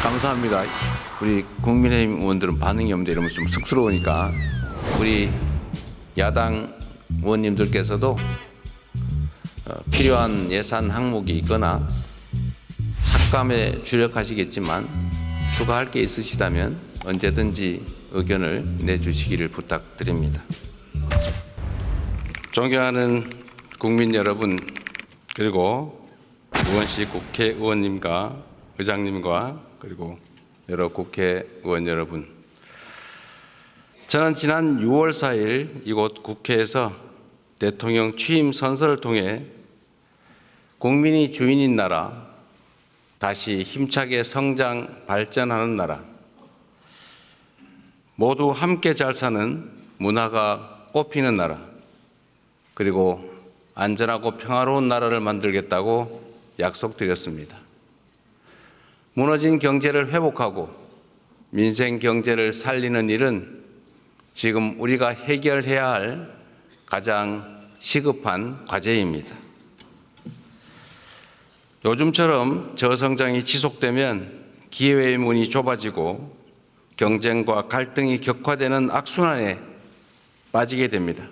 감사합니다. 우리 국민의힘 의원들은 반응이 없는데 이러면 좀 쑥스러우니까 우리 야당 의원님들께서도 필요한 예산 항목이 있거나 삭감에 주력하시겠지만 추가할 게 있으시다면 언제든지 의견을 내주시기를 부탁드립니다. 존경하는 국민 여러분, 그리고 의원실 국회의원님과 의장님과 그리고 여러 국회의원 여러분, 저는 지난 6월 4일 이곳 국회에서 대통령 취임 선서를 통해 국민이 주인인 나라, 다시 힘차게 성장 발전하는 나라, 모두 함께 잘 사는 문화가 꽃피는 나라, 그리고 안전하고 평화로운 나라를 만들겠다고 약속드렸습니다. 무너진 경제를 회복하고 민생 경제를 살리는 일은 지금 우리가 해결해야 할 가장 시급한 과제입니다. 요즘처럼 저성장이 지속되면 기회의 문이 좁아지고 경쟁과 갈등이 격화되는 악순환에 빠지게 됩니다.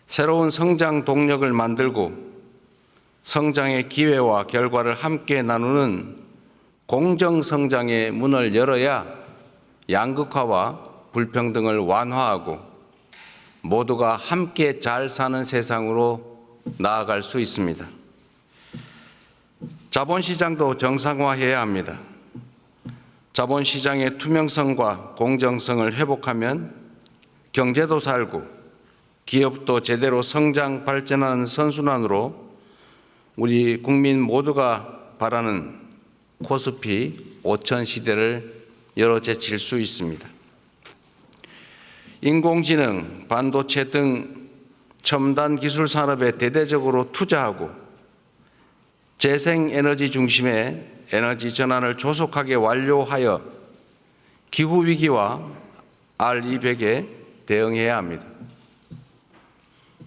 새로운 성장 동력을 만들고 성장의 기회와 결과를 함께 나누는 공정성장의 문을 열어야 양극화와 불평등을 완화하고 모두가 함께 잘 사는 세상으로 나아갈 수 있습니다. 자본시장도 정상화해야 합니다. 자본시장의 투명성과 공정성을 회복하면 경제도 살고 기업도 제대로 성장 발전하는 선순환으로 우리 국민 모두가 바라는 코스피 5000 시대를 열어제칠 수 있습니다. 인공지능, 반도체 등 첨단 기술 산업에 대대적으로 투자하고 재생에너지 중심의 에너지 전환을 조속하게 완료하여 기후위기와 R200에 대응해야 합니다.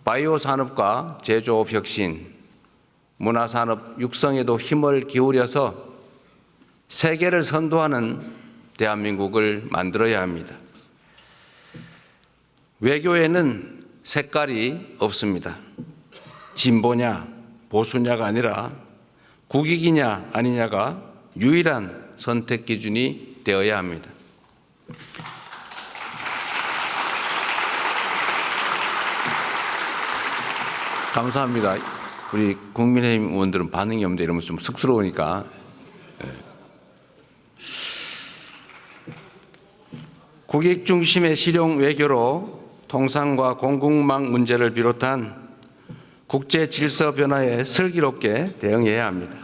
바이오 산업과 제조업 혁신, 문화산업 육성에도 힘을 기울여서 세계를 선도하는 대한민국을 만들어야 합니다. 외교에는 색깔이 없습니다. 진보냐 보수냐가 아니라 국익이냐 아니냐가 유일한 선택 기준이 되어야 합니다. 감사합니다. 우리 국민의힘 의원들은 반응이 없는데 이러면 좀 쑥스러우니까. 국익 중심의 실용 외교로 통상과 공급망 문제를 비롯한 국제 질서 변화에 슬기롭게 대응해야 합니다.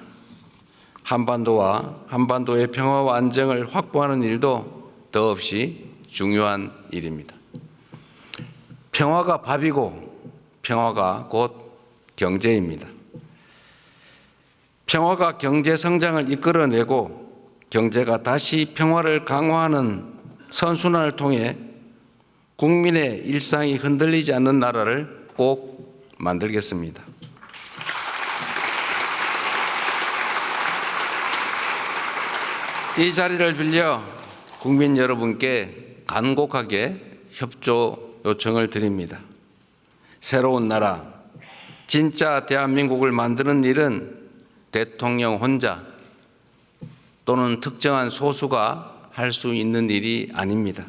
한반도와 한반도의 평화와 안정을 확보하는 일도 더없이 중요한 일입니다. 평화가 밥이고 평화가 곧 경제입니다. 평화가 경제 성장을 이끌어내고 경제가 다시 평화를 강화하는 선순환을 통해 국민의 일상이 흔들리지 않는 나라를 꼭 만들겠습니다. 이 자리를 빌려 국민 여러분께 간곡하게 협조 요청을 드립니다. 새로운 나라, 진짜 대한민국을 만드는 일은 대통령 혼자 또는 특정한 소수가 할 수 있는 일이 아닙니다.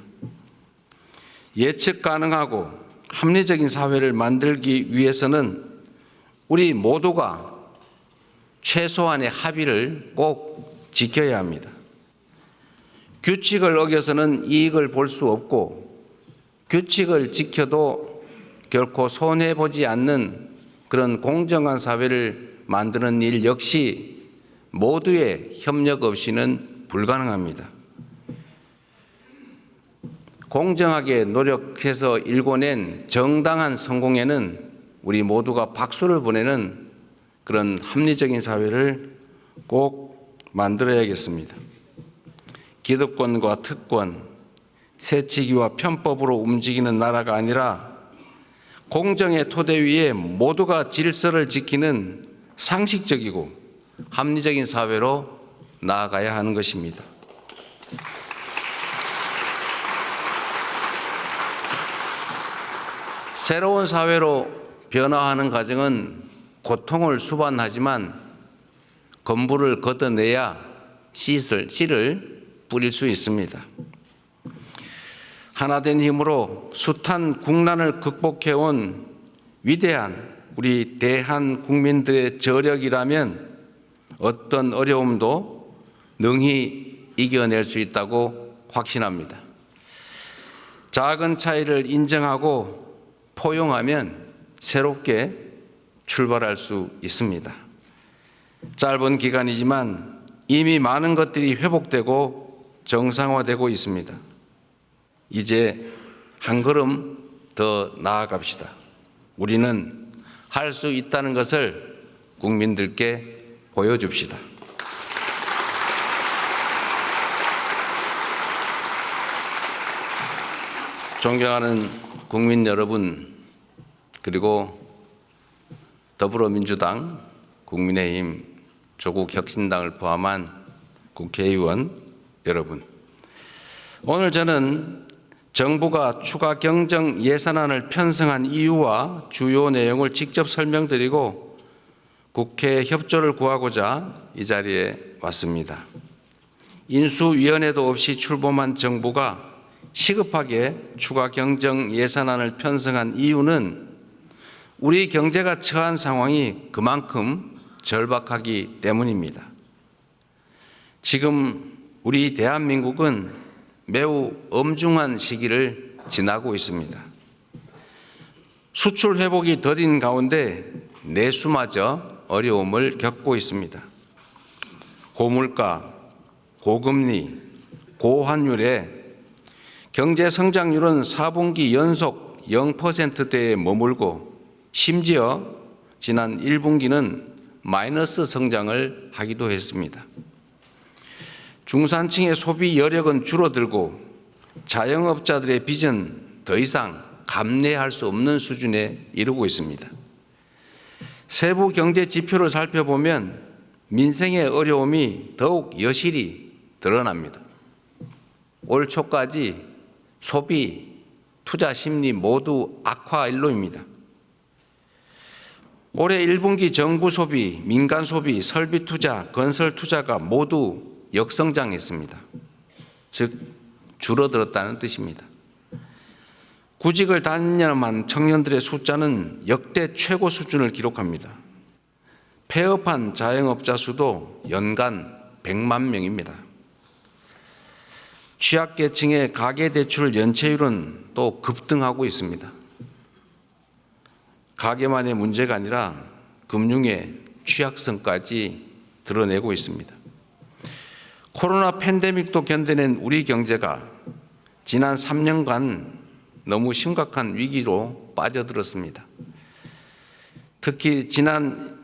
예측 가능하고 합리적인 사회를 만들기 위해서는 우리 모두가 최소한의 합의를 꼭 지켜야 합니다. 규칙을 어겨서는 이익을 볼 수 없고 규칙을 지켜도 결코 손해보지 않는 그런 공정한 사회를 만드는 일 역시 모두의 협력 없이는 불가능합니다. 공정하게 노력해서 일궈낸 정당한 성공에는 우리 모두가 박수를 보내는 그런 합리적인 사회를 꼭 만들어야겠습니다. 기득권과 특권, 새치기와 편법으로 움직이는 나라가 아니라 공정의 토대 위에 모두가 질서를 지키는 상식적이고 합리적인 사회로 나아가야 하는 것입니다. 새로운 사회로 변화하는 과정은 고통을 수반하지만 건물을 걷어내야 씨를 뿌릴 수 있습니다. 하나된 힘으로 숱한 국난을 극복해온 위대한 우리 대한 국민들의 저력이라면 어떤 어려움도 능히 이겨낼 수 있다고 확신합니다. 작은 차이를 인정하고 포용하면 새롭게 출발할 수 있습니다. 짧은 기간이지만 이미 많은 것들이 회복되고 정상화되고 있습니다. 이제 한 걸음 더 나아갑시다. 우리는 할 수 있다는 것을 국민들께 보여줍시다. 존경하는 국민 여러분, 그리고 더불어민주당, 국민의힘, 조국혁신당을 포함한 국회의원 여러분, 오늘 저는 정부가 추가 경정 예산안을 편성한 이유와 주요 내용을 직접 설명드리고 국회 협조를 구하고자 이 자리에 왔습니다. 인수위원회도 없이 출범한 정부가 시급하게 추가 경정 예산안을 편성한 이유는 우리 경제가 처한 상황이 그만큼 절박하기 때문입니다. 지금 우리 대한민국은 매우 엄중한 시기를 지나고 있습니다. 수출 회복이 더딘 가운데 내수마저 어려움을 겪고 있습니다. 고물가, 고금리, 고환율에 경제 성장률은 4분기 연속 0%대에 머물고 심지어 지난 1분기는 마이너스 성장을 하기도 했습니다. 중산층의 소비 여력은 줄어들고 자영업자들의 빚은 더 이상 감내할 수 없는 수준에 이르고 있습니다. 세부 경제 지표를 살펴보면 민생의 어려움이 더욱 여실히 드러납니다. 올 초까지 소비, 투자 심리 모두 악화 일로입니다. 올해 1분기 정부 소비, 민간 소비, 설비 투자, 건설 투자가 모두 역성장했습니다. 즉 줄어들었다는 뜻입니다. 구직을 단념한 청년들의 숫자는 역대 최고 수준을 기록합니다. 폐업한 자영업자 수도 연간 100만 명입니다. 취약계층의 가계대출 연체율은 또 급등하고 있습니다. 가계만의 문제가 아니라 금융의 취약성까지 드러내고 있습니다. 코로나 팬데믹도 견뎌낸 우리 경제가 지난 3년간 너무 심각한 위기로 빠져들었습니다. 특히 지난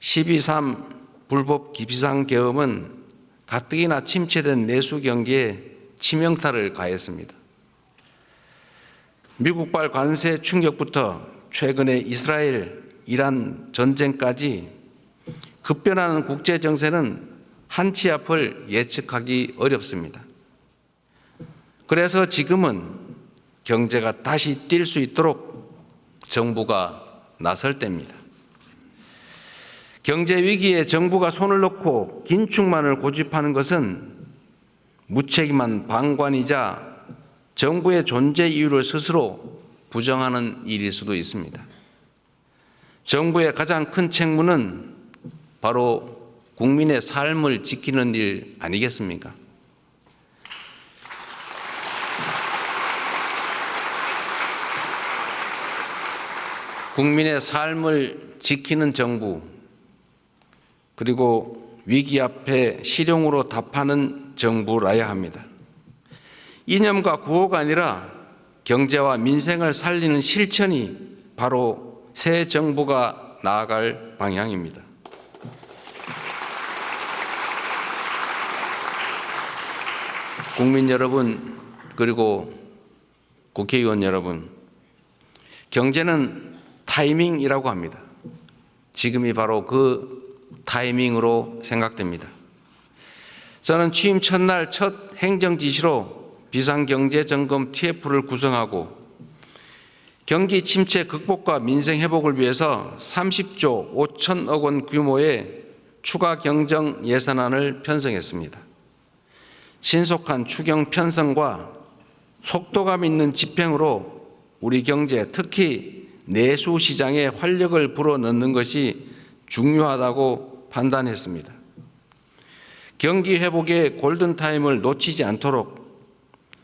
12.3 불법 비상계엄은 가뜩이나 침체된 내수 경기에 치명타를 가했습니다. 미국발 관세 충격부터 최근의 이스라엘, 이란 전쟁까지 급변하는 국제 정세는 한치 앞을 예측하기 어렵습니다. 그래서 지금은 경제가 다시 뛸 수 있도록 정부가 나설 때입니다. 경제 위기에 정부가 손을 놓고 긴축만을 고집하는 것은 무책임한 방관이자 정부의 존재 이유를 스스로 부정하는 일일 수도 있습니다. 정부의 가장 큰 책무는 바로 국민의 삶을 지키는 일 아니겠습니까? 국민의 삶을 지키는 정부, 그리고 위기 앞에 실용으로 답하는 정부라야 합니다. 이념과 구호가 아니라 경제와 민생을 살리는 실천이 바로 새 정부가 나아갈 방향입니다. 국민 여러분, 그리고 국회의원 여러분, 경제는 타이밍이라고 합니다. 지금이 바로 그 타이밍으로 생각됩니다. 저는 취임 첫날 첫 행정지시로 비상경제점검 TF를 구성하고 경기 침체 극복과 민생 회복을 위해서 30조 5천억 원 규모의 추가 경정 예산안을 편성했습니다. 신속한 추경 편성과 속도감 있는 집행으로 우리 경제, 특히 내수 시장에 활력을 불어넣는 것이 중요하다고 판단했습니다. 경기 회복의 골든타임을 놓치지 않도록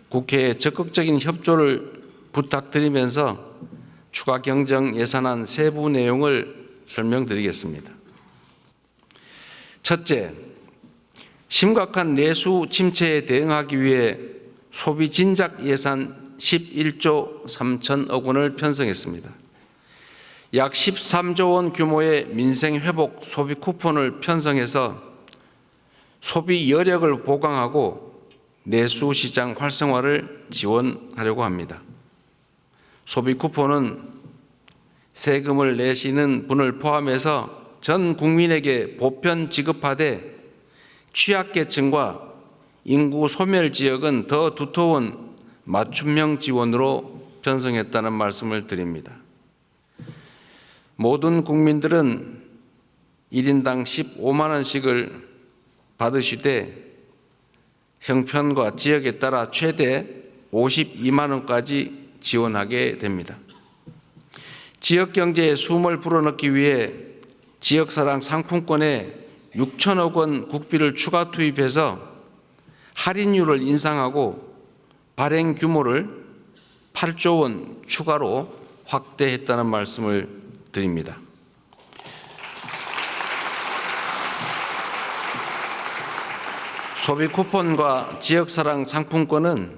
국회에 적극적인 협조를 부탁드리면서 추가 경정 예산안 세부 내용을 설명드리겠습니다. 첫째, 심각한 내수 침체에 대응하기 위해 소비 진작 예산 11조 3천억 원을 편성했습니다. 약 13조 원 규모의 민생 회복 소비 쿠폰을 편성해서 소비 여력을 보강하고 내수 시장 활성화를 지원하려고 합니다. 소비 쿠폰은 세금을 내시는 분을 포함해서 전 국민에게 보편 지급하되 취약계층과 인구 소멸 지역은 더 두터운 맞춤형 지원으로 편성했다는 말씀을 드립니다. 모든 국민들은 1인당 15만 원씩을 받으시되 형편과 지역에 따라 최대 52만 원까지 지원하게 됩니다. 지역 경제에 숨을 불어넣기 위해 지역사랑 상품권에 6천억 원 국비를 추가 투입해서 할인율을 인상하고 발행 규모를 8조 원 추가로 확대했다는 말씀을 드립니다. 소비 쿠폰과 지역사랑 상품권은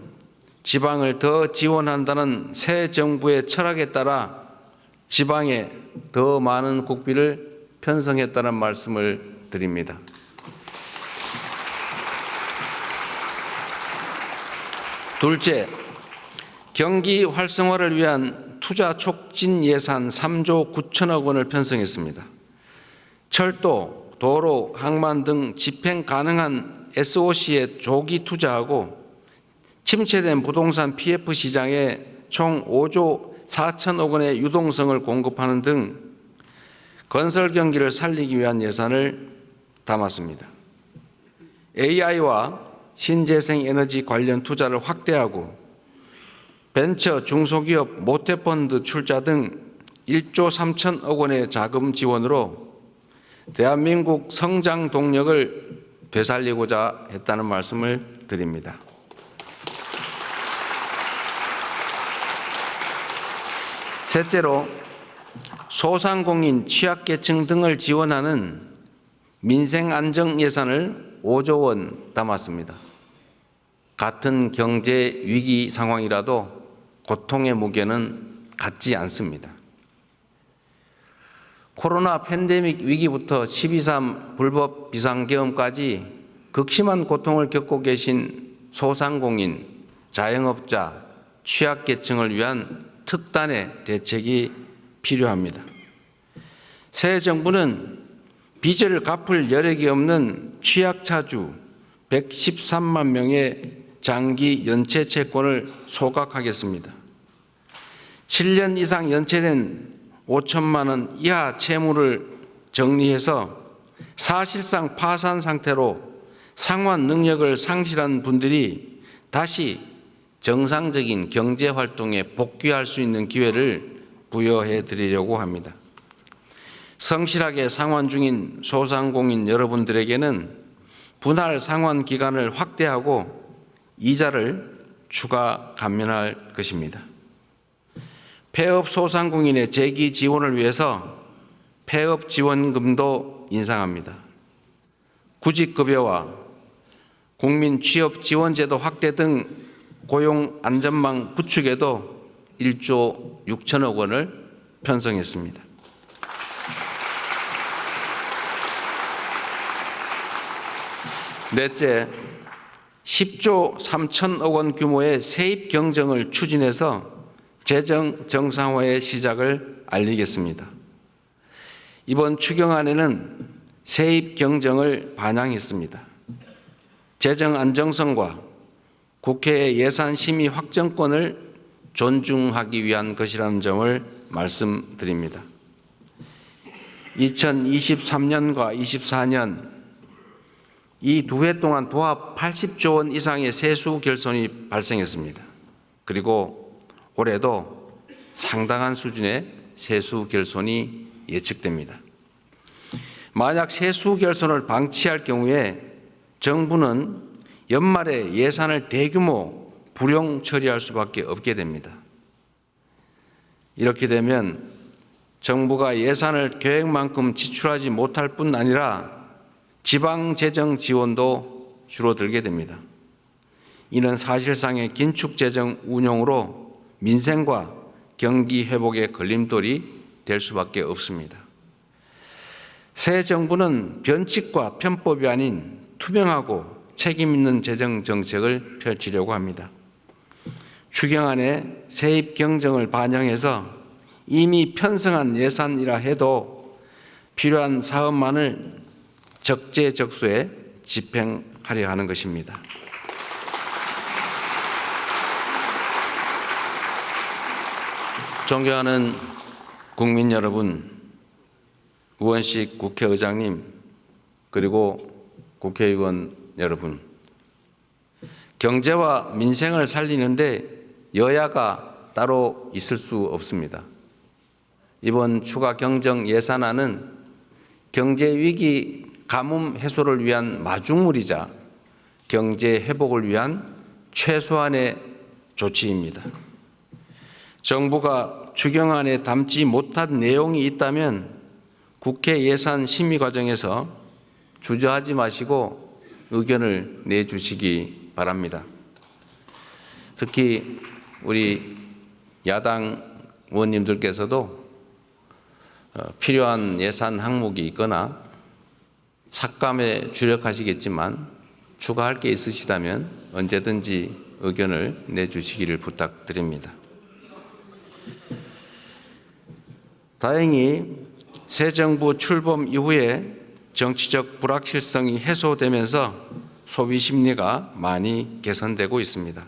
지방을 더 지원한다는 새 정부의 철학에 따라 지방에 더 많은 국비를 편성했다는 말씀을 드립니다. 둘째, 경기 활성화를 위한 투자 촉진 예산 3조 9천억 원을 편성했습니다. 철도, 도로, 항만 등 집행 가능한 SOC에 조기 투자하고 침체된 부동산 PF 시장에 총 5조 4천억 원의 유동성을 공급하는 등 건설 경기를 살리기 위한 예산을 담았습니다. AI와 신재생 에너지 관련 투자를 확대하고 벤처 중소기업 모태펀드 출자 등 1조 3천억 원의 자금 지원으로 대한민국 성장 동력을 되살리고자 했다는 말씀을 드립니다. 셋째로 소상공인, 취약계층 등을 지원하는 민생안정 예산을 5조 원 담았습니다. 같은 경제 위기 상황이라도 고통의 무게는 같지 않습니다. 코로나 팬데믹 위기부터 12.3 불법 비상계엄까지 극심한 고통을 겪고 계신 소상공인, 자영업자, 취약계층을 위한 특단의 대책이 필요합니다. 새 정부는 빚을 갚을 여력이 없는 취약차주 113만 명의 장기 연체 채권을 소각하겠습니다. 7년 이상 연체된 5천만 원 이하 채무를 정리해서 사실상 파산 상태로 상환 능력을 상실한 분들이 다시 정상적인 경제 활동에 복귀할 수 있는 기회를 부여해 드리려고 합니다. 성실하게 상환 중인 소상공인 여러분들에게는 분할 상환 기간을 확대하고 이자를 추가 감면할 것입니다. 폐업 소상공인의 재기 지원을 위해서 폐업 지원금도 인상합니다. 구직급여와 국민 취업 지원제도 확대 등 고용 안전망 구축에도 1조 6천억 원을 편성했습니다. 넷째, 10조 3천억 원 규모의 세입 경정을 추진해서 재정 정상화의 시작을 알리겠습니다. 이번 추경안에는 세입 경정을 반영했습니다. 재정 안정성과 국회의 예산 심의 확정권을 존중하기 위한 것이라는 점을 말씀드립니다. 2023년과 24년 이 두 해 동안 도합 80조 원 이상의 세수 결손이 발생했습니다. 그리고 올해도 상당한 수준의 세수 결손이 예측됩니다. 만약 세수 결손을 방치할 경우에 정부는 연말에 예산을 대규모 불용 처리할 수밖에 없게 됩니다. 이렇게 되면 정부가 예산을 계획만큼 지출하지 못할 뿐 아니라 지방 재정 지원도 줄어들게 됩니다. 이는 사실상의 긴축 재정 운용으로 민생과 경기 회복의 걸림돌이 될 수밖에 없습니다. 새 정부는 변칙과 편법이 아닌 투명하고 책임 있는 재정 정책을 펼치려고 합니다. 추경안에 세입 경정을 반영해서 이미 편성한 예산이라 해도 필요한 사업만을 적재적소에 집행하려 하는 것입니다. 존경하는 국민 여러분, 우원식 국회의장님, 그리고 국회의원 여러분, 경제와 민생을 살리는데 여야가 따로 있을 수 없습니다. 이번 추가 경정 예산안은 경제 위기 가뭄 해소를 위한 마중물이자 경제 회복을 위한 최소한의 조치입니다. 정부가 추경안에 담지 못한 내용이 있다면 국회 예산 심의 과정에서 주저하지 마시고 의견을 내주시기 바랍니다. 특히 우리 야당 의원님들께서도 필요한 예산 항목이 있거나 삭감에 주력하시겠지만 추가할 게 있으시다면 언제든지 의견을 내주시기를 부탁드립니다. 다행히 새 정부 출범 이후에 정치적 불확실성이 해소되면서 소비 심리가 많이 개선되고 있습니다.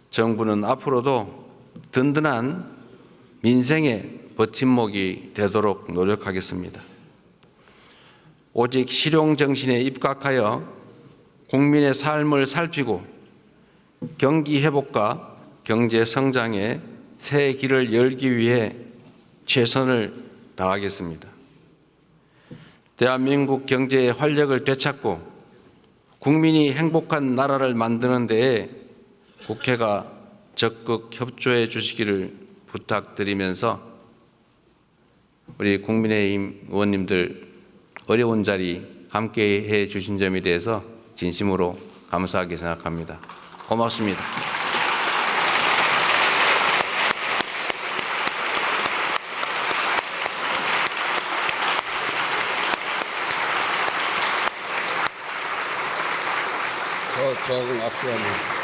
정부는 앞으로도 든든한 민생의 버팀목이 되도록 노력하겠습니다. 오직 실용정신에 입각하여 국민의 삶을 살피고 경기 회복과 경제 성장의 새 길을 열기 위해 최선을 다하겠습니다. 대한민국 경제의 활력을 되찾고 국민이 행복한 나라를 만드는 데에 국회가 적극 협조해 주시기를 부탁드리면서 우리 국민의힘 의원님들 어려운 자리 함께해 주신 점에 대해서 진심으로 감사하게 생각합니다. 고맙습니다. 저하고 악수합니다.